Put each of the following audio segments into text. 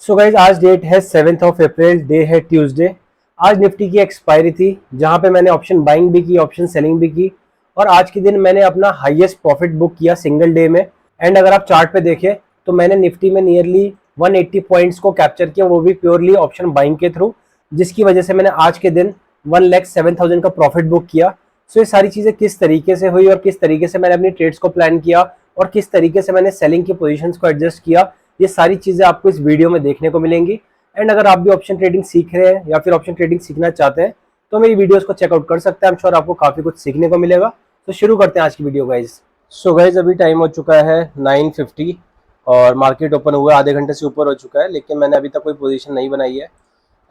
So guys आज date है 7th of April, day है ट्यूसडे। आज निफ्टी की एक्सपायरी थी जहां पे मैंने ऑप्शन बाइंग भी की, ऑप्शन सेलिंग भी की और आज के दिन मैंने अपना हाईएस्ट प्रॉफिट बुक किया सिंगल डे में। एंड अगर आप चार्ट पे देखें तो मैंने निफ्टी में नियरली 180 पॉइंट्स को कैप्चर किया, वो भी प्योरली ऑप्शन बाइंग के थ्रू, जिसकी वजह से मैंने आज के दिन 1,07,000 का प्रॉफिट बुक किया। सो ये सारी चीज़ें किस तरीके से हुई और किस तरीके से मैंने अपनी ट्रेड्स को प्लान किया और किस तरीके से मैंने सेलिंग की पोजीशंस को एडजस्ट किया, ये सारी चीज़ें आपको इस वीडियो में देखने को मिलेंगी। एंड अगर आप भी ऑप्शन ट्रेडिंग सीख रहे हैं या फिर ऑप्शन ट्रेडिंग सीखना चाहते हैं तो मेरी वीडियोस को चेकआउट कर सकते हैं। आई एम श्योर आपको काफ़ी कुछ सीखने को मिलेगा। तो शुरू करते हैं आज की वीडियो गाइज। सो गाइज अभी टाइम हो चुका है 9:50 और मार्केट ओपन हुआ आधे घंटे से ऊपर हो चुका है, लेकिन मैंने अभी तक कोई पोजीशन नहीं बनाई है।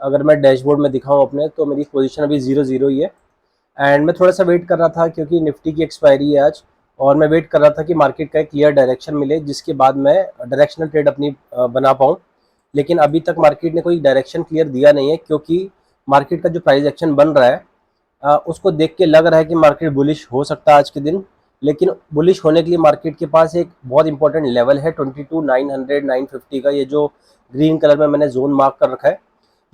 अगर मैं डैशबोर्ड में दिखाऊं अपने तो मेरी पोजीशन अभी 0-0 ही है। एंड मैं थोड़ा सा वेट कर रहा था क्योंकि निफ्टी की एक्सपायरी है आज, और मैं वेट कर रहा था कि मार्केट का एक क्लियर डायरेक्शन मिले जिसके बाद मैं डायरेक्शनल ट्रेड अपनी बना पाऊँ। लेकिन अभी तक मार्केट ने कोई डायरेक्शन क्लियर दिया नहीं है, क्योंकि मार्केट का जो प्राइस एक्शन बन रहा है उसको देख के लग रहा है कि मार्केट बुलिश हो सकता है आज के दिन। लेकिन बुलिश होने के लिए मार्केट के पास एक बहुत इंपॉर्टेंट लेवल है 22,900 950 का। ये जो ग्रीन कलर में मैंने जोन मार्क कर रखा है,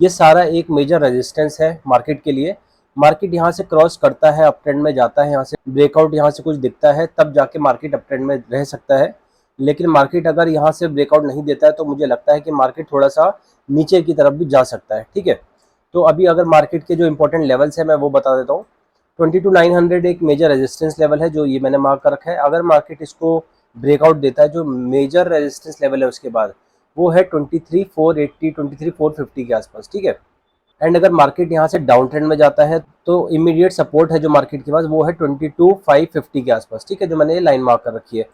ये सारा एक मेजर रेजिस्टेंस है मार्केट के लिए। मार्केट यहाँ से क्रॉस करता है, अप ट्रेंड में जाता है, यहाँ से ब्रेकआउट यहाँ से कुछ दिखता है, तब जाके मार्केट अप ट्रेंड में रह सकता है। लेकिन मार्केट अगर यहाँ से ब्रेकआउट नहीं देता है तो मुझे लगता है कि मार्केट थोड़ा सा नीचे की तरफ भी जा सकता है। ठीक है, तो अभी अगर मार्केट के जो इंपॉर्टेंट लेवल्स है मैं वो बता देता हूँ। 22,900 एक मेजर रेजिस्टेंस लेवल है जो ये मैंने मार्क कर रखा है। अगर मार्केट इसको ब्रेकआउट देता है, जो मेजर रेजिस्टेंस लेवल है उसके बाद वो है 23,480 23,450 के आसपास। ठीक है, एंड अगर मार्केट यहाँ से डाउन ट्रेंड में जाता है तो इमीडिएट सपोर्ट है जो मार्केट के पास वो है 22,550 के आसपास। ठीक है, जो मैंने लाइन मार्क कर रखी है।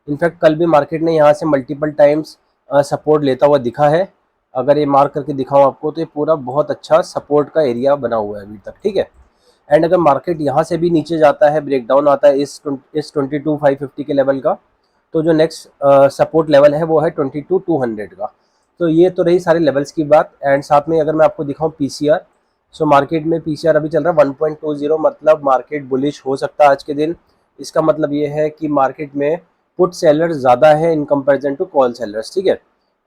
इनफैक्ट कल भी मार्केट ने यहाँ से मल्टीपल टाइम्स सपोर्ट लेता हुआ दिखा है। अगर ये मार्क करके दिखाऊं आपको तो ये पूरा बहुत अच्छा सपोर्ट का एरिया बना हुआ है अभी तक। ठीक है, एंड अगर मार्केट यहाँ से भी नीचे जाता है, ब्रेकडाउन आता है इस 22,550 के लेवल का, तो जो नेक्स्ट सपोर्ट लेवल है वो है 22,200 का। तो ये तो रही सारे लेवल्स की बात। एंड साथ में अगर मैं आपको दिखाऊं पीसीआर, सो मार्केट में पीसीआर अभी चल रहा है 1.20, मतलब मार्केट बुलिश हो सकता है आज के दिन। इसका मतलब ये है कि मार्केट में पुट सेलर्स ज़्यादा है in comparison to call sellers. ठीक है,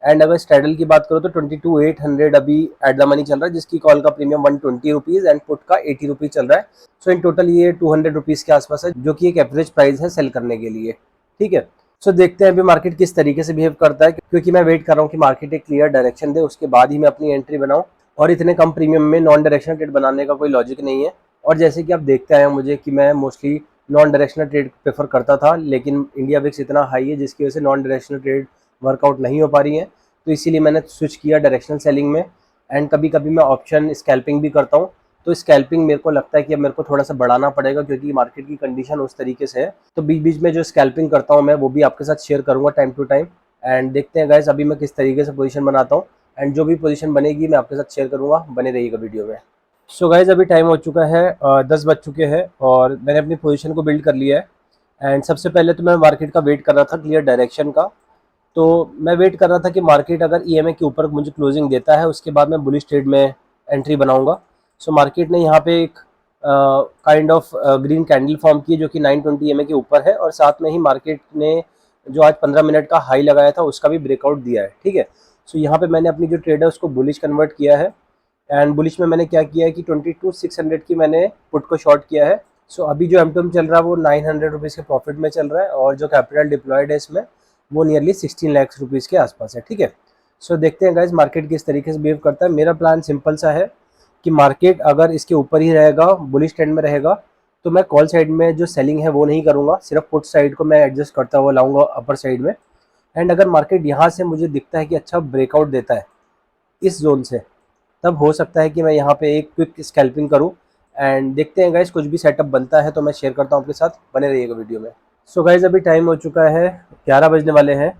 एंड अगर स्ट्रैडल की बात करो तो 22,800 अभी एट द मनी चल रहा है, जिसकी कॉल का प्रीमियम 120 रुपीज़ एंड पुट का 80 रुपीज़ चल रहा है। सो इन टोटल ये 200 रुपीज़ के आसपास है, जो कि एक एवरेज प्राइस है सेल करने के लिए। ठीक है, सो देखते हैं अभी मार्केट किस तरीके से बिहेव करता है, क्योंकि मैं वेट कर रहा हूँ कि मार्केट एक क्लियर डायरेक्शन दे, उसके बाद ही मैं अपनी एंट्री बनाऊँ। और इतने कम प्रीमियम में नॉन डायरेक्शनल ट्रेड बनाने का कोई लॉजिक नहीं है। और जैसे कि आप देखते आए मुझे कि मैं mostly non directional trade prefer करता था, लेकिन इंडिया विक्स इतना हाई है जिसकी वजह से नॉन डायरेक्शनल ट्रेड वर्कआउट नहीं हो पा रही है, तो इसीलिए मैंने स्विच किया डायरेक्शनल सेलिंग में। एंड कभी कभी मैं ऑप्शन स्कैल्पिंग भी करता हूँ। तो स्कैल्पिंग मेरे को लगता है कि अब मेरे को थोड़ा सा बढ़ाना पड़ेगा, क्योंकि मार्केट की कंडीशन उस तरीके से है। तो बीच बीच में जो स्कैल्पिंग करता हूँ मैं वो भी आपके साथ शेयर करूँगा टाइम टू टाइम। एंड देखते हैं गाइस अभी मैं किस तरीके से पोजीशन बनाता हूँ, एंड जो भी पोजीशन बनेगी मैं आपके साथ शेयर करूँगा। बने रहिएगा वीडियो में। सो गाइस अभी टाइम हो चुका है 10 बज चुके हैं और मैंने अपनी पोजीशन को बिल्ड कर लिया है। एंड सबसे पहले तो मैं मार्केट का वेट कर रहा था क्लियर डायरेक्शन का। तो मैं वेट कर रहा था कि मार्केट अगर ईएमए के ऊपर मुझे क्लोजिंग देता है उसके बाद मैं बुलिश ट्रेड में एंट्री बनाऊंगा। सो मार्केट ने यहाँ पे एक kind of green candle form की जो कि 920 ईएमए के ऊपर है, और साथ में ही मार्केट ने जो आज 15 मिनट का हाई लगाया था उसका भी ब्रेकआउट दिया है। ठीक है, सो यहाँ पे मैंने अपनी जो ट्रेड है उसको बुलिश कन्वर्ट किया है। एंड बुलिश में मैंने क्या किया है कि 22,600 की मैंने पुट को शॉर्ट किया है। सो अभी जो एमटम चल रहा है वो 900 रुपीज़ के प्रॉफिट में चल रहा है, और जो कैपिटल डिप्लॉयड है इसमें वो नियरली 16 लाख रुपीज़ के आसपास है। ठीक है, सो देखते हैं गाइज मार्केट किस तरीके से बिहेव करता है। मेरा प्लान सिंपल सा है कि मार्केट अगर इसके ऊपर ही रहेगा, बुलिश ट्रेंड में रहेगा, तो मैं कॉल साइड में जो सेलिंग है वो नहीं करूँगा, सिर्फ पुट साइड को मैं एडजस्ट करता हुआ लाऊंगा अपर साइड में। एंड अगर मार्केट यहाँ से मुझे दिखता है कि अच्छा ब्रेकआउट देता है इस जोन से, तब हो सकता है कि मैं यहाँ पे एक क्विक स्कैल्पिंग करूँ। एंड देखते हैं गाइज कुछ भी सेटअप बनता है तो मैं शेयर करता हूँ आपके साथ। बने रहिएगा वीडियो में। सो गाइज अभी टाइम हो चुका है 11 बजने वाले हैं,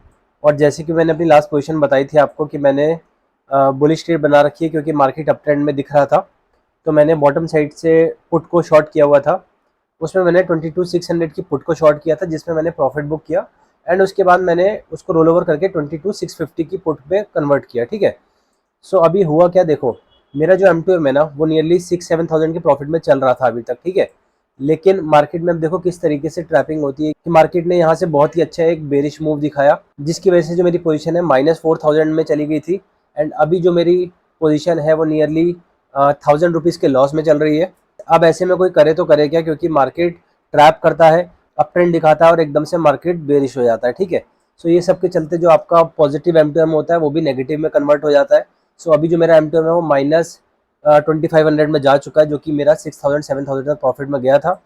और जैसे कि मैंने अपनी लास्ट पोजीशन बताई थी आपको कि मैंने बुलिश ट्रेड बना रखी है क्योंकि मार्केट अप ट्रेंड में दिख रहा था, तो मैंने बॉटम साइड से पुट को शॉर्ट किया हुआ था। उसमें मैंने 22,600 की पुट को शॉर्ट किया था जिसमें मैंने प्रॉफिट बुक किया। एंड उसके बाद मैंने उसको रोल ओवर करके 22,650 की पुट पे कन्वर्ट किया। ठीक है, सो अभी हुआ क्या देखो, मेरा जो M2M है ना वो नियरली 6-7 थाउजेंड के प्रॉफिट में चल रहा था अभी तक। ठीक है, लेकिन मार्केट में अब देखो किस तरीके से ट्रैपिंग होती है कि मार्केट ने यहाँ से बहुत ही अच्छा एक बेरिश मूव दिखाया, जिसकी वजह से जो मेरी पोजीशन है -4,000 में चली गई थी। एंड अभी जो मेरी पोजीशन है वो नियरली 1000 रुपीज़ के लॉस में चल रही है। अब ऐसे में कोई करे तो करे क्या, क्योंकि मार्केट ट्रैप करता है, अप ट्रेंड दिखाता है और एकदम से मार्केट बेरिश हो जाता है, ठीक है। सो ये सब के चलते जो आपका पॉजिटिव एम होता है वो भी नेगेटिव में कन्वर्ट हो जाता है। सो अभी जो मेरा एम है वो माइनस 2500 में जा चुका है, जो कि मेरा 6000 7000 तक प्रॉफिट में गया था।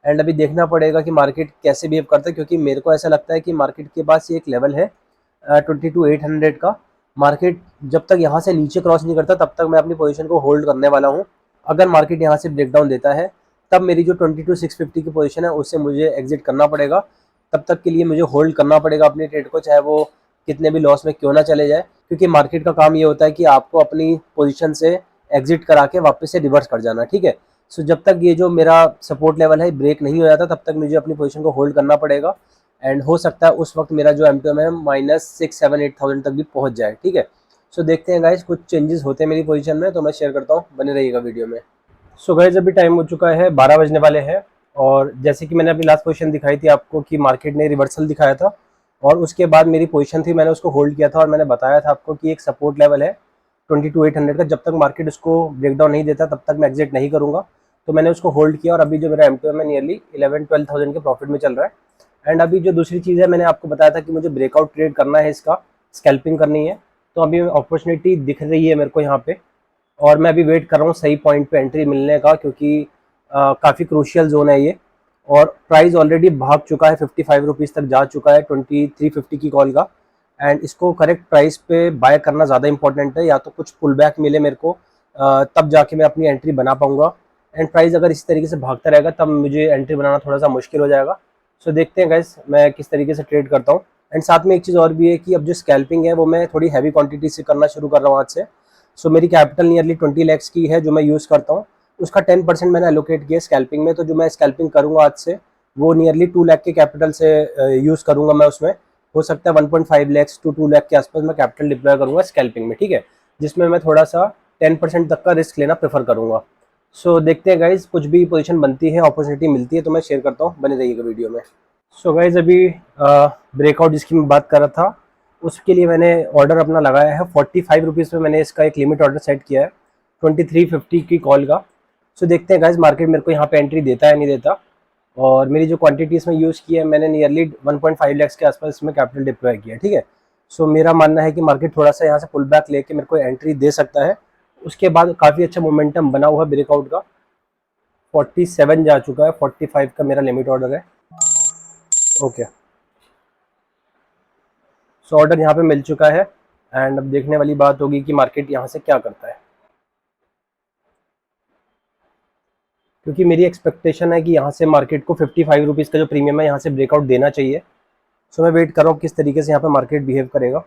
एंड अभी देखना पड़ेगा कि मार्केट कैसे बिहेव करता है, क्योंकि मेरे को ऐसा लगता है कि मार्केट के पास ये एक लेवल है 22,800 का। मार्केट जब तक यहाँ से नीचे क्रॉस नहीं करता तब तक मैं अपनी पोजीशन को होल्ड करने वाला हूँ। अगर मार्केट यहाँ से ब्रेकडाउन देता है तब मेरी जो 22,650 की पोजीशन है उससे मुझे एग्जिट करना पड़ेगा। तब तक के लिए मुझे होल्ड करना पड़ेगा अपनी ट्रेड को, चाहे वो कितने भी लॉस में क्यों ना चले जाए, क्योंकि मार्केट का काम ये होता है कि आपको अपनी पोजीशन से एग्जिट करा के वापस से रिवर्स कर जाना, ठीक है। सो जब तक ये जो मेरा सपोर्ट लेवल है ब्रेक नहीं हो जाता तब तक मुझे अपनी पोजीशन को होल्ड करना पड़ेगा। एंड हो सकता है उस वक्त मेरा जो एम है -6-7-8,000 तक भी पहुंच जाए, ठीक है। सो देखते हैं गाइज, कुछ चेंजेस होते हैं मेरी पोजीशन में तो मैं शेयर करता हूँ, बने रहिएगा वीडियो में। सो गाइज अभी टाइम हो चुका है 12 बजने वाले हैं, और जैसे कि मैंने अपनी लास्ट पोजीशन दिखाई थी आपको कि मार्केट ने रिवर्सल दिखाया था और उसके बाद मेरी पोजीशन थी, मैंने उसको होल्ड किया था और मैंने बताया था आपको कि एक सपोर्ट लेवल है 22,800 का, जब तक मार्केट उसको ब्रेकडाउन नहीं देता तब तक मैं एग्जिट नहीं करूँगा। तो मैंने उसको होल्ड किया और अभी जो मेरा एम है नियरली 11-12,000 के प्रॉफिट में चल रहा है। एंड अभी जो दूसरी चीज़ है, मैंने आपको बताया था कि मुझे ब्रेकआउट ट्रेड करना है, इसका स्कैल्पिंग करनी है। तो अभी अपॉर्चुनिटी दिख रही है मेरे को यहाँ पे, और मैं अभी वेट कर रहा हूँ सही पॉइंट पे एंट्री मिलने का, क्योंकि काफ़ी क्रूशियल जोन है ये। और प्राइस ऑलरेडी भाग चुका है, 55 रुपीज़ तक जा चुका है 2350 की कॉल का। एंड इसको करेक्ट प्राइस पे बाय करना ज़्यादा इंपॉर्टेंट है, या तो कुछ पुल बैक मिले मेरे को तब जाके मैं अपनी एंट्री बना पाऊंगा। एंड प्राइस अगर इस तरीके से भागता रहेगा तब मुझे एंट्री बनाना थोड़ा सा मुश्किल हो जाएगा। सो देखते हैं गाइस मैं किस तरीके से ट्रेड करता हूँ। एंड साथ में एक चीज़ और भी है कि अब जो स्कैल्पिंग है वो मैं थोड़ी हैवी क्वांटिटी से करना शुरू कर रहा हूँ आज से। सो मेरी कैपिटल नियरली 20 लैक्स की है जो मैं यूज़ करता हूँ, उसका 10% मैंने एलोकेट किया स्कैल्पिंग में। तो जो मैं स्कैल्पिंग करूँगा आज से वो नियरली 2 लाख के कैपिटल से यूज़ करूँगा मैं उसमें। हो सकता है 1.5 लैक्स टू 2 लाख के आसपास मैं कैपिटल डिप्लॉय करूँगा स्कैल्पिंग में, ठीक है, जिसमें मैं थोड़ा सा 10% तक का रिस्क लेना प्रेफर करूँगा। सो देखते हैं गाइज, कुछ भी पोजीशन बनती है, अपॉर्चुनिटी मिलती है तो मैं शेयर करता हूँ, बने रहिएगा वीडियो में। सो गाइज अभी ब्रेकआउट जिसकी मैं बात कर रहा था उसके लिए मैंने ऑर्डर अपना लगाया है 45 रुपीज़ पे। मैंने इसका एक लिमिट ऑर्डर सेट किया है 2350 की कॉल का। सो देखते हैं गाइज मार्केट मेरे को यहाँ पे एंट्री देता है नहीं देता। और मेरी जो क्वांटिटी इसमें यूज़ की है मैंने नियरली 1.5 लैक्स के आसपास इसमें कैपिटल डिप्लॉय किया है, ठीक है। सो मेरा मानना है कि मार्केट थोड़ा सा यहाँ से पुल बैक लेके मेरे को एंट्री दे सकता है। उसके बाद काफ़ी अच्छा मोमेंटम बना हुआ है ब्रेकआउट का, 47 जा चुका है, 45 का मेरा लिमिट ऑर्डर है। ओके, सो ऑर्डर यहाँ पे मिल चुका है। एंड अब देखने वाली बात होगी कि मार्केट यहाँ से क्या करता है, क्योंकि मेरी एक्सपेक्टेशन है कि यहाँ से मार्केट को 55 रुपीज़ का जो प्रीमियम है यहाँ से ब्रेकआउट देना चाहिए। सो मैं वेट कर रहा हूँ किस तरीके से यहाँ पे मार्केट बिहेव करेगा।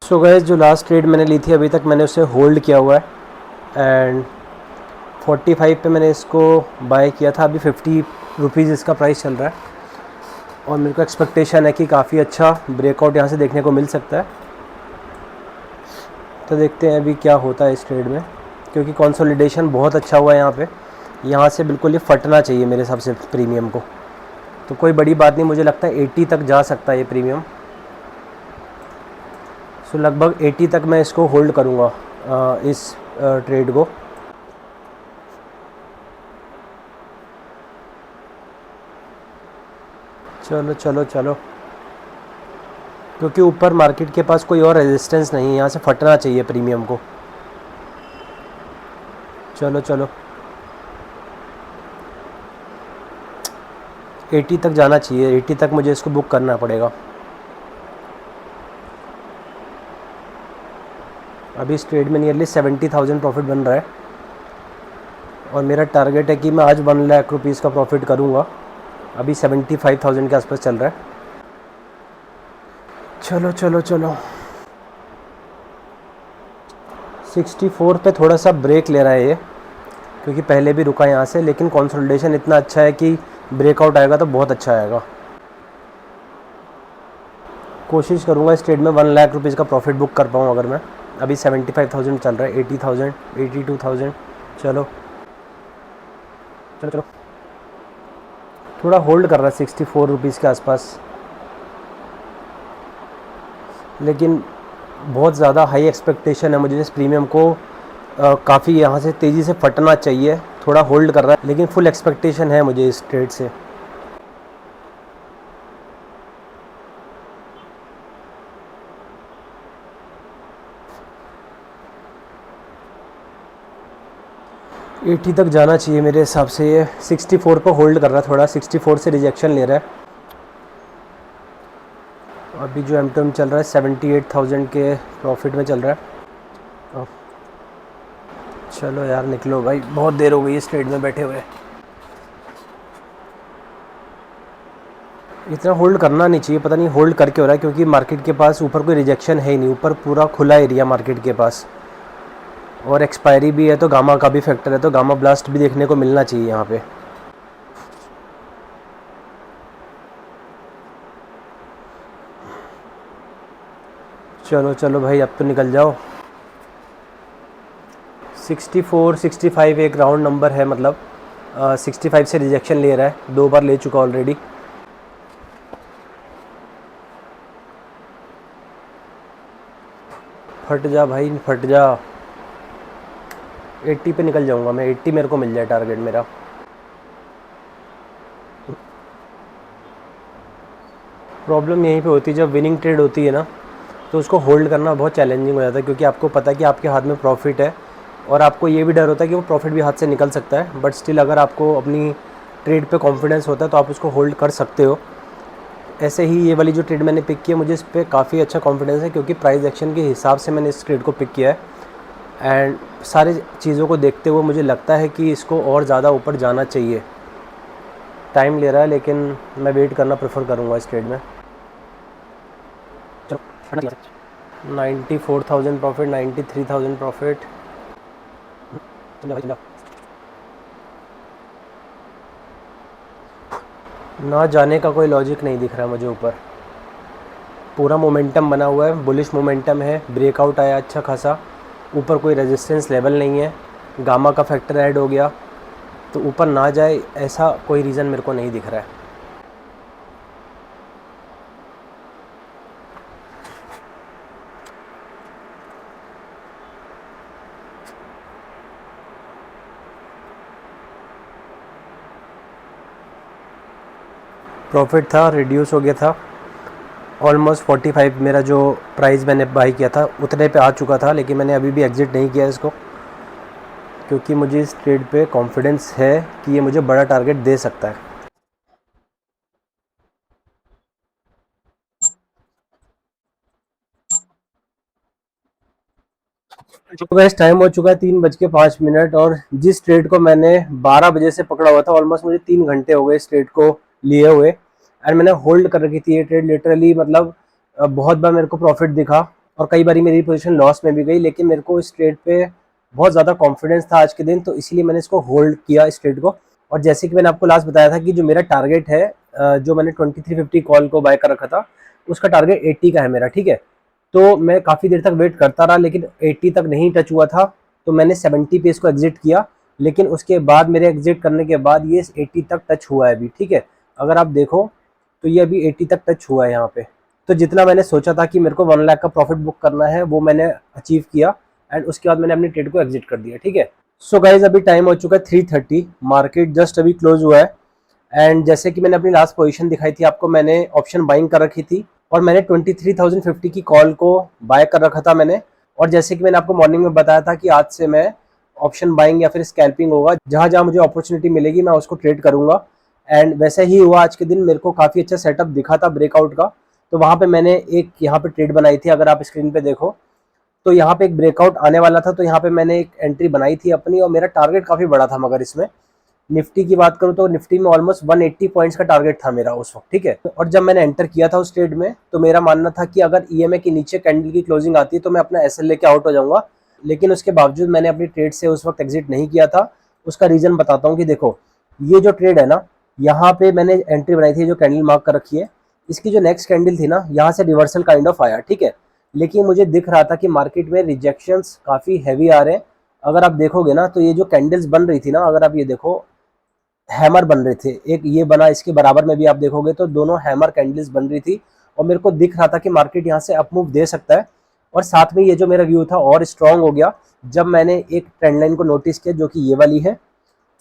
सो गाइस जो लास्ट ट्रेड मैंने ली थी अभी तक मैंने उसे होल्ड किया हुआ है एंड 45 पे मैंने इसको बाय किया था। अभी 50 रुपीज़ इसका प्राइस चल रहा है और मेरे को एक्सपेक्टेशन है कि काफ़ी अच्छा ब्रेकआउट यहाँ से देखने को मिल सकता है। तो देखते हैं अभी क्या होता है इस ट्रेड में, क्योंकि कंसोलिडेशन बहुत अच्छा हुआ है यहाँ पे। यहाँ से बिल्कुल ये फटना चाहिए मेरे हिसाब से प्रीमियम को। तो कोई बड़ी बात नहीं, मुझे लगता है 80 तक जा सकता है ये प्रीमियम। सो लगभग 80 तक मैं इसको होल्ड करूँगा इस ट्रेड को। चलो चलो चलो, क्योंकि ऊपर मार्केट के पास कोई और रेजिस्टेंस नहीं है, यहाँ से फटना चाहिए प्रीमियम को। चलो चलो, 80 तक जाना चाहिए, 80 तक मुझे इसको बुक करना पड़ेगा। अभी इस ट्रेड में नियरली 70,000 प्रॉफिट बन रहा है और मेरा टारगेट है कि मैं आज 1 लाख रुपीज़ का प्रॉफिट करूँगा। अभी 75,000 के आसपास चल रहा है। चलो चलो चलो, 64 पे थोड़ा सा ब्रेक ले रहा है ये, क्योंकि पहले भी रुका यहाँ से, लेकिन कंसोलिडेशन इतना अच्छा है कि ब्रेकआउट आएगा तो बहुत अच्छा आएगा। कोशिश करूँगा इस ट्रेड में 1 लाख रुपीज़ का प्रॉफिट बुक कर पाऊँ अगर मैं। अभी 75,000 चल रहा है, 80,000, 82,000। चलो चलो चलो, थोड़ा होल्ड कर रहा है 64 रुपीज़ के आसपास, लेकिन बहुत ज़्यादा हाई एक्सपेक्टेशन है मुझे इस प्रीमियम को। काफ़ी यहाँ से तेज़ी से फटना चाहिए। थोड़ा होल्ड कर रहा है लेकिन फुल एक्सपेक्टेशन है मुझे इस ट्रेड से। एटी तक जाना चाहिए मेरे हिसाब से। ये 64 पर होल्ड कर रहा है, थोड़ा 64 से रिजेक्शन ले रहा है। अभी जो एम चल रहा है 78,000 के प्रॉफिट में चल रहा है। चलो यार निकलो भाई, बहुत देर हो गई इस ट्रेड में बैठे हुए। इतना होल्ड करना नहीं चाहिए, पता नहीं होल्ड करके हो रहा है, क्योंकि मार्केट के पास ऊपर कोई रिजेक्शन है ही नहीं, ऊपर पूरा खुला एरिया मार्केट के पास, और एक्सपायरी भी है तो गामा का भी फैक्टर है, तो गामा ब्लास्ट भी देखने को मिलना चाहिए यहाँ पे। चलो चलो भाई अब तो निकल जाओ। 64 65 एक राउंड नंबर है, मतलब 65 से रिजेक्शन ले रहा है, 2 बार ले चुका ऑलरेडी। फट जा भाई फट जा। 80 पे निकल जाऊंगा मैं, 80 मेरे को मिल जाए टारगेट मेरा। प्रॉब्लम यहीं पे होती है जब विनिंग ट्रेड होती है ना, तो उसको होल्ड करना बहुत चैलेंजिंग हो जाता है, क्योंकि आपको पता है कि आपके हाथ में प्रॉफिट है, और आपको ये भी डर होता है कि वो प्रॉफिट भी हाथ से निकल सकता है। बट स्टिल अगर आपको अपनी ट्रेड पे कॉन्फिडेंस होता है तो आप उसको होल्ड कर सकते हो। ऐसे ही ये वाली जो ट्रेड मैंने पिक की है, मुझे इस पर काफ़ी अच्छा कॉन्फिडेंस है, क्योंकि प्राइस एक्शन के हिसाब से मैंने इस ट्रेड को पिक किया है। एंड सारे चीज़ों को देखते हुए मुझे लगता है कि इसको और ज़्यादा ऊपर जाना चाहिए। टाइम ले रहा है लेकिन मैं वेट करना प्रेफर करूँगा इस ट्रेड में। चलो 94,000 प्रॉफिट, 93,000 प्रॉफिट। ना जाने का कोई लॉजिक नहीं दिख रहा मुझे ऊपर। पूरा मोमेंटम बना हुआ है, बुलिश मोमेंटम है, ब्रेकआउट आया अच्छा खासा, ऊपर कोई रेजिस्टेंस लेवल नहीं है, गामा का फैक्टर ऐड हो गया, तो ऊपर ना जाए ऐसा कोई रीज़न मेरे को नहीं दिख रहा है। प्रॉफिट था रिड्यूस हो गया था, ऑलमोस्ट 45 मेरा जो प्राइस मैंने बाई किया था उतने पे आ चुका था, लेकिन मैंने अभी भी एग्ज़िट नहीं किया इसको, क्योंकि मुझे इस ट्रेड पे कॉन्फिडेंस है कि ये मुझे बड़ा टारगेट दे सकता है। तो गैस टाइम हो चुका है 3:05, और जिस ट्रेड को मैंने 12 बजे से पकड़ा हुआ था, ऑलमोस्ट मुझे 3 घंटे हो गए इस ट्रेड को लिए हुए, एंड मैंने होल्ड कर रखी थी ये ट्रेड लिटरली, मतलब बहुत बार मेरे को प्रॉफिट दिखा और कई बार मेरी पोजीशन लॉस में भी गई, लेकिन मेरे को इस ट्रेड पे बहुत ज़्यादा कॉन्फिडेंस था आज के दिन, तो इसीलिए मैंने इसको होल्ड किया इस ट्रेड को। और जैसे कि मैंने आपको लास्ट बताया था कि जो मेरा टारगेट है, जो मैंने 2350 कॉल को बाय कर रखा था, उसका टारगेट 80 का है मेरा, ठीक है। तो मैं काफ़ी देर तक वेट करता रहा, लेकिन 80 तक नहीं टच हुआ था, तो मैंने 70 पे इसको एग्जिट किया, लेकिन उसके बाद मेरे एग्जिट करने के बाद ये 80 तक टच हुआ है अभी, ठीक है। अगर आप देखो तो ये अभी 80 तक टच हुआ है यहाँ पे। तो जितना मैंने सोचा था कि मेरे को 1 लाख का प्रॉफिट बुक करना है, वो मैंने अचीव किया, एंड उसके बाद मैंने अपनी ट्रेड को एग्जिट कर दिया, ठीक है। सो गाइज अभी टाइम हो चुका है 3:30, मार्केट जस्ट अभी क्लोज हुआ है, एंड जैसे कि मैंने अपनी लास्ट पोजीशन दिखाई थी आपको, मैंने ऑप्शन बाइंग कर रखी थी, और मैंने 23,050 की कॉल को बाय कर रखा था मैंने। और जैसे कि मैंने आपको मॉर्निंग में बताया था कि आज से मैं ऑप्शन बाइंग या फिर स्कैल्पिंग होगा, जहां जहां मुझे अपॉर्चुनिटी मिलेगी मैं उसको ट्रेड करूंगा, एंड वैसे ही हुआ। आज के दिन मेरे को काफ़ी अच्छा सेटअप दिखा था ब्रेकआउट का, तो वहाँ पे मैंने एक यहाँ पे ट्रेड बनाई थी, अगर आप स्क्रीन पे देखो तो यहाँ पे एक ब्रेकआउट आने वाला था, तो यहाँ पे मैंने एक एंट्री बनाई थी अपनी, और मेरा टारगेट काफ़ी बड़ा था। मगर इसमें निफ्टी की बात करूं तो निफ्टी में ऑलमोस्ट 180 पॉइंट्स का टारगेट था मेरा उस वक्त, ठीक है। और जब मैंने एंटर किया था उस ट्रेड में, तो मेरा मानना था कि अगर ईएमए के नीचे कैंडल की क्लोजिंग आती है तो मैं अपना एसएल लेके आउट हो जाऊंगा, लेकिन उसके बावजूद मैंने अपनी ट्रेड से उस वक्त एग्जिट नहीं किया था। उसका रीजन बताता हूँ कि देखो, ये जो ट्रेड है ना, यहाँ पे मैंने एंट्री बनाई थी, जो कैंडल मार्क कर रखी है, इसकी जो नेक्स्ट कैंडल थी ना, यहाँ से रिवर्सल काइंड ऑफ आया, ठीक है। लेकिन मुझे दिख रहा था कि मार्केट में रिजेक्शंस काफ़ी हैवी आ रहे हैं। अगर आप देखोगे ना, तो ये जो कैंडल्स बन रही थी ना, अगर आप ये देखो, हैमर बन रहे थे, एक ये बना, इसके बराबर में भी आप देखोगे तो दोनों हैमर कैंडल्स बन रही थी और मेरे को दिख रहा था कि मार्केट यहाँ से अप मूव दे सकता है। और साथ में ये जो मेरा व्यू था और स्ट्रांग हो गया जब मैंने एक ट्रेंड लाइन को नोटिस किया जो कि ये वाली है।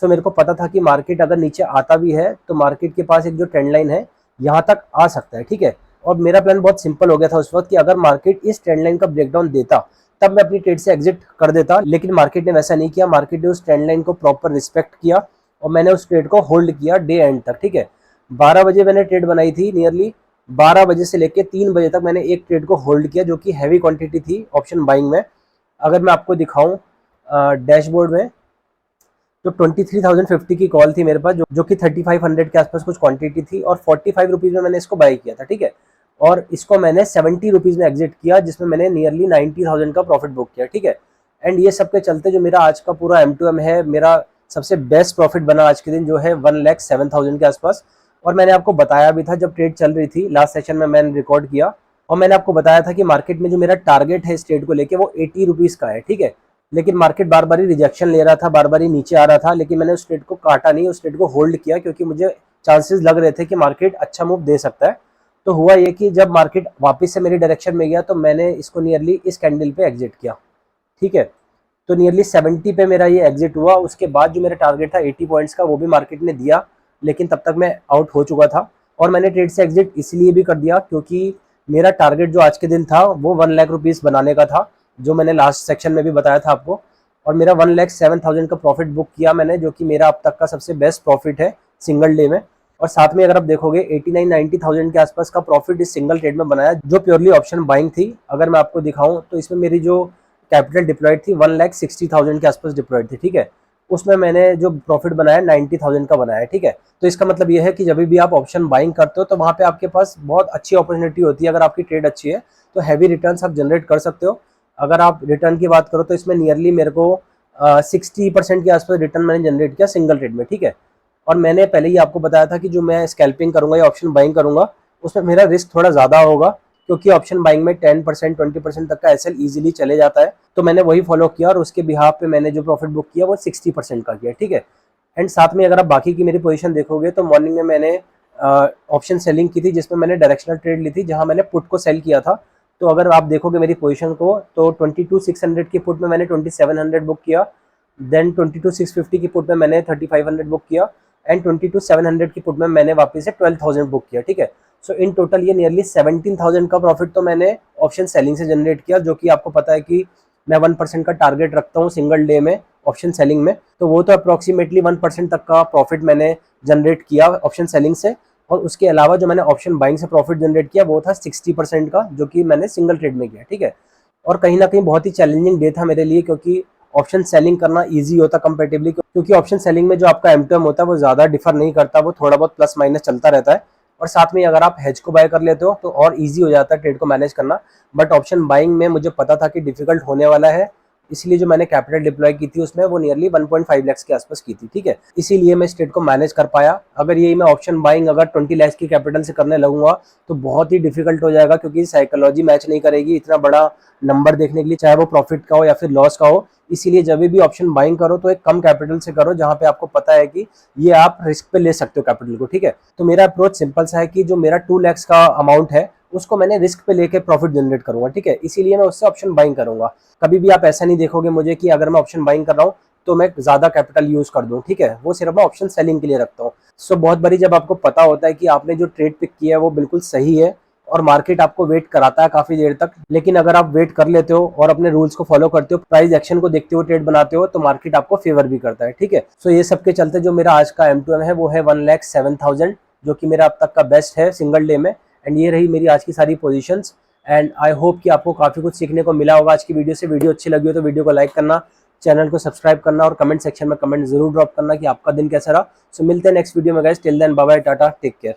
तो मेरे को पता था कि मार्केट अगर नीचे आता भी है तो मार्केट के पास एक जो ट्रेंड लाइन है यहाँ तक आ सकता है, ठीक है। और मेरा प्लान बहुत सिंपल हो गया था उस वक्त कि अगर मार्केट इस ट्रेंड लाइन का ब्रेकडाउन देता तब मैं अपनी ट्रेड से एग्जिट कर देता, लेकिन मार्केट ने वैसा नहीं किया। मार्केट ने उस ट्रेंड लाइन को प्रॉपर रिस्पेक्ट किया और मैंने उस ट्रेड को होल्ड किया डे एंड तक, ठीक है। 12 बजे मैंने ट्रेड बनाई थी, नियरली 12 बजे से लेकर 3 बजे तक मैंने एक ट्रेड को होल्ड किया जो कि हैवी क्वांटिटी थी ऑप्शन बाइंग में। अगर मैं आपको दिखाऊं डैशबोर्ड में तो 23,050 की कॉल थी मेरे पास, जो कि 3500 के आसपास कुछ क्वांटिटी थी और 45 रुपीज़ में मैंने इसको बाई किया था, ठीक है। और इसको मैंने 70 रुपीज़ में एग्जिट किया जिसमें मैंने नियरली 90,000 का प्रॉफिट बुक किया, ठीक है। एंड ये सब के चलते जो मेरा आज का पूरा M2M है, मेरा सबसे बेस्ट प्रॉफिट बना आज के दिन जो है 1,07,000 के आसपास। और मैंने आपको बताया भी था जब ट्रेड चल रही थी, लास्ट सेशन में मैंने रिकॉर्ड किया और मैंने आपको बताया था कि मार्केट में जो मेरा टारगेट है इस ट्रेड को लेके वो 80 रुपीज़ का है, ठीक है। लेकिन मार्केट बार बार ही रिजेक्शन ले रहा था, बार बार ही नीचे आ रहा था, लेकिन मैंने उस ट्रेड को काटा नहीं, उस ट्रेड को होल्ड किया क्योंकि मुझे चांसेस लग रहे थे कि मार्केट अच्छा मूव दे सकता है। तो हुआ ये कि जब मार्केट वापस से मेरी डायरेक्शन में गया तो मैंने इसको नियरली इस कैंडल पे एग्जिट किया, ठीक है। तो नियरली 70 पे मेरा ये एग्जिट हुआ। उसके बाद जो मेरा टारगेट था 80 पॉइंट्स का वो भी मार्केट ने दिया, लेकिन तब तक मैं आउट हो चुका था। और मैंने ट्रेड से एग्जिट इसलिए भी कर दिया क्योंकि मेरा टारगेट जो आज के दिन था वो 1 लाख रुपीज़ बनाने का था, जो मैंने लास्ट सेक्शन में भी बताया था आपको। और मेरा 1,07,000 का प्रॉफिट बुक किया मैंने, जो कि मेरा अब तक का सबसे बेस्ट प्रॉफिट है सिंगल डे में। और साथ में अगर आप देखोगे 89-90,000 के आसपास का प्रॉफिट इस सिंगल ट्रेड में बनाया जो प्योरली ऑप्शन बाइंग थी। अगर मैं आपको दिखाऊं तो इसमें मेरी जो कैपिटल डिप्लॉयड थी 1,60,000 के आसपास डिप्लॉयड थी, ठीक है। उसमें मैंने जो प्रॉफिट बनाया 90,000 का बनाया, ठीक है। तो इसका मतलब ये है कि जब भी आप ऑप्शन बाइंग करते हो तो वहाँ पे आपके पास बहुत अच्छी अपॉर्चुनिटी होती है। अगर आपकी ट्रेड अच्छी है तो हैवी रिटर्न्स आप जनरेट कर सकते हो। अगर आप रिटर्न की बात करो तो इसमें नियरली मेरे को 60% के आसपास रिटर्न मैंने जनरेट किया सिंगल ट्रेड में, ठीक है। और मैंने पहले ही आपको बताया था कि जो मैं स्कैल्पिंग करूंगा या ऑप्शन बाइंग करूंगा उसमें मेरा रिस्क थोड़ा ज़्यादा होगा, क्योंकि ऑप्शन बाइंग में 10% 20% तक का एसएल इजीली चले जाता है। तो मैंने वही फॉलो किया और उसके बिहाफ पे मैंने जो प्रॉफिट बुक किया वो 60% का किया, ठीक है। एंड साथ में अगर आप बाकी की मेरी पोजीशन देखोगे तो मॉर्निंग में मैंने ऑप्शन सेलिंग की थी जिसमें मैंने डायरेक्शनल ट्रेड ली थी, जहां मैंने पुट को सेल किया था। तो अगर आप देखोगे मेरी पोजीशन को तो 22,600 की पुट में मैंने 2,700 बुक किया, देन 22,650 की पुट में मैंने 3,500 बुक किया एंड 22,700 की पुट में मैंने वापस से 12,000 बुक किया, ठीक है। सो इन टोटल ये नियरली 17,000 का प्रॉफिट तो मैंने ऑप्शन सेलिंग से जनरेट किया, जो कि आपको पता है कि मैं 1% का टारगेट रखता हूँ सिंगल डे में ऑप्शन सेलिंग में। तो वो तो अप्रोक्सीमेटली 1% तक का प्रॉफिट मैंने जनरेट किया ऑप्शन सेलिंग से। और उसके अलावा जो मैंने ऑप्शन बाइंग से प्रॉफिट जनरेट किया वो था 60% का, जो कि मैंने सिंगल ट्रेड में किया, ठीक है। और कहीं ना कहीं बहुत ही चैलेंजिंग डे था मेरे लिए, क्योंकि ऑप्शन सेलिंग करना इजी होता कंपेरेटिवली, क्योंकि ऑप्शन सेलिंग में जो आपका M2M होता है वो ज़्यादा डिफर नहीं करता, वो थोड़ा बहुत प्लस माइनस चलता रहता है। और साथ में अगर आप हेज को बाय कर लेते हो तो और इजी हो जाता है ट्रेड को मैनेज करना। बट ऑप्शन बाइंग में मुझे पता था कि डिफिकल्ट होने वाला है, इसलिए जो मैंने कैपिटल डिप्लॉय की थी उसमें वो नियरली 1.5 लाख के आसपास की थी, ठीक है। इसीलिए मैं इस ट्रेड को मैनेज कर पाया। अगर यही मैं ऑप्शन बाइंग अगर 20 लाख की कैपिटल से करने लगूंगा तो बहुत ही डिफिकल्ट हो जाएगा, क्योंकि साइकोलॉजी मैच नहीं करेगी इतना बड़ा नंबर देखने के लिए, चाहे वो प्रॉफिट का हो या फिर लॉस का हो। इसीलिए जब भी ऑप्शन बाइंग करो तो एक कम कैपिटल से करो, जहां पे आपको पता है कि ये आप रिस्क पे ले सकते हो कैपिटल को, ठीक है। तो मेरा अप्रोच सिंपल सा है कि जो मेरा 2 लाख का अमाउंट है उसको मैंने रिस्क पे लेके प्रॉफिट जनरेट करूंगा, ठीक है। इसीलिए मैं उससे ऑप्शन बाइंग करूंगा। कभी भी आप ऐसा नहीं देखोगे मुझे कि अगर मैं ऑप्शन बाइंग कर रहा हूँ तो मैं ज्यादा कैपिटल यूज कर दूं, ठीक है। वो सिर्फ मैं ऑप्शन सेलिंग के लिए रखता हूँ। सो बहुत बारी जब आपको पता होता है कि आपने जो ट्रेड पिक किया है वो बिल्कुल सही है और मार्केट आपको वेट कराता है काफी देर तक, लेकिन अगर आप वेट कर लेते हो और अपने रूल्स को फॉलो करते हो, प्राइस एक्शन को देखते हुए ट्रेड बनाते हो, तो मार्केट आपको फेवर भी करता है, ठीक है। सो ये सब के चलते जो मेरा आज का M2M है वो है 1,07,000, जो कि मेरा अब तक का बेस्ट है सिंगल डे में। एंड ये रही मेरी आज की सारी पोजीशंस। एंड आई होप कि आपको काफी कुछ सीखने को मिला होगा आज की वीडियो से। वीडियो अच्छी लगी हो तो वीडियो को लाइक करना, चैनल को सब्सक्राइब करना और कमेंट सेक्शन में कमेंट जरूर ड्रॉप करना कि आपका दिन कैसा रहा। सो मिलते हैं नेक्स्ट वीडियो में guys. Till then bye bye, ta-ta, take care.